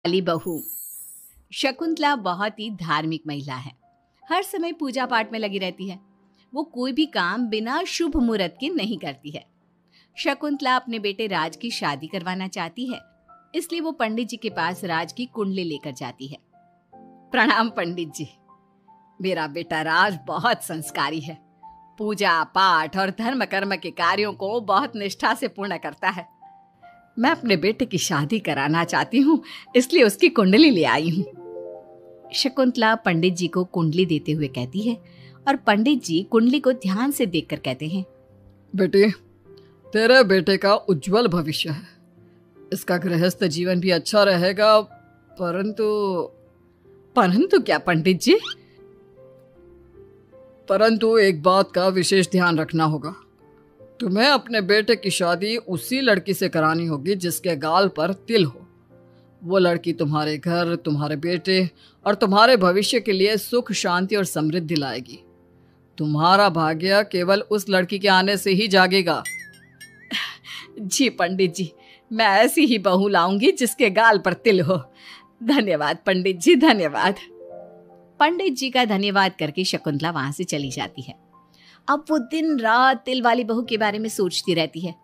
वाली बहू। शकुंतला बहुत ही धार्मिक महिला है। हर समय पूजा पाठ में लगी रहती है। वो कोई भी काम बिना शुभ मुहूर्त के नहीं करती है। शकुंतला अपने बेटे राज की शादी करवाना चाहती है, इसलिए वो पंडित जी के पास राज की कुंडली लेकर जाती है। प्रणाम पंडित जी, मेरा बेटा राज बहुत संस्कारी है। पूजा पाठ और धर्म कर्म के कार्यों को बहुत निष्ठा से पूर्ण करता है। मैं अपने बेटे की शादी कराना चाहती हूँ, इसलिए उसकी कुंडली ले आई हूँ। शकुंतला पंडित जी को कुंडली देते हुए कहती है और पंडित जी कुंडली को ध्यान से देखकर कहते हैं, बेटे, तेरे बेटे का उज्जवल भविष्य है। इसका गृहस्थ जीवन भी अच्छा रहेगा, परंतु क्या पंडित जी? परंतु एक बात का विशेष ध्यान रखना होगा। तुम्हें अपने बेटे की शादी उसी लड़की से करानी होगी जिसके गाल पर तिल हो। वो लड़की तुम्हारे घर, तुम्हारे बेटे और तुम्हारे भविष्य के लिए सुख, शांति और समृद्धि लाएगी। तुम्हारा भाग्य केवल उस लड़की के आने से ही जागेगा। जी पंडित जी, मैं ऐसी ही बहू लाऊंगी जिसके गाल पर तिल हो। धन्यवाद पंडित जी, धन्यवाद। पंडित जी का धन्यवाद करके शकुंतला वहां से चली जाती है। अब वो दिन रात तिल वाली बहू के बारे में सोचती रहती है।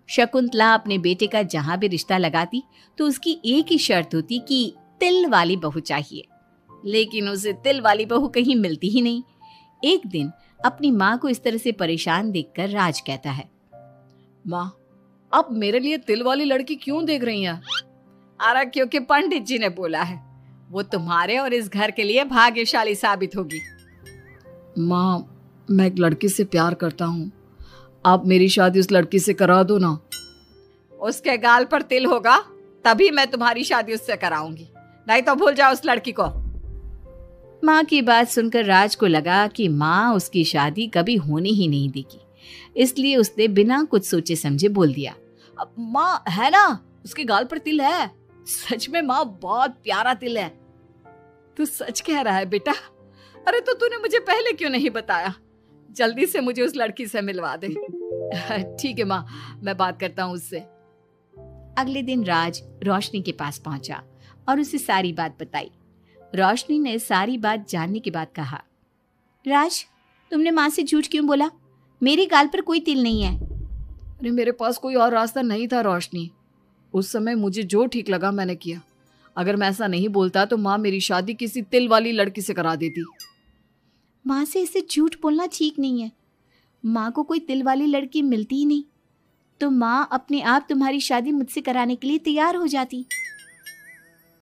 शकुंतला अपने बेटे का जहां भी रिश्ता लगाती तो उसकी एक ही शर्त होती कि तिल वाली बहू चाहिए, लेकिन उसे तिल वाली बहू कहीं मिलती ही नहीं। एक दिन अपनी माँ को इस तरह से परेशान देखकर राज कहता है, माँ, आप मेरे लिए तिल वाली लड़की क्यों देख रही हैं? अरे क्योंकि पंडित जी ने बोला है, वो तुम्हारे और इस घर के लिए भाग्यशाली साबित होगी। माँ, मैं एक लड़की से प्यार करता हूँ। आप मेरी शादी उस लड़की से करा दो ना। उसके गाल पर तिल होगा तभी मैं तुम्हारी शादी उससे कराऊंगी, नहीं तो भूल जाओ उस लड़की को। माँ की बात सुनकर राज को लगा कि माँ उसकी शादी कभी होने ही नहीं देगी, इसलिए उसने बिना कुछ सोचे समझे बोल दिया, अब माँ है ना, उसके गाल पर तिल है। सच में माँ, बहुत प्यारा तिल है। तू सच कह रहा है बेटा? अरे तो तूने मुझे पहले क्यों नहीं बताया? जल्दी से मुझे उस लड़की से मिलवा दे। ठीक है माँ, मैं बात करता हूँ उससे। अगले दिन राज रोशनी के पास पहुंचा और उसे सारी बात बताई। रोशनी ने सारी बात जानने के बाद कहा, राज, तुमने माँ से झूठ क्यों बोला? मेरे गाल पर कोई तिल नहीं है। अरे मेरे पास कोई और रास्ता नहीं था रोशनी। उस समय मुझे जो ठीक लगा मैंने किया। अगर मैं ऐसा नहीं बोलता तो माँ मेरी शादी किसी तिल वाली लड़की से करा देती। माँ से इसे झूठ बोलना ठीक नहीं है। माँ को कोई तिल वाली लड़की मिलती ही नहीं तो माँ अपने आप तुम्हारी शादी मुझसे कराने के लिए तैयार हो जाती।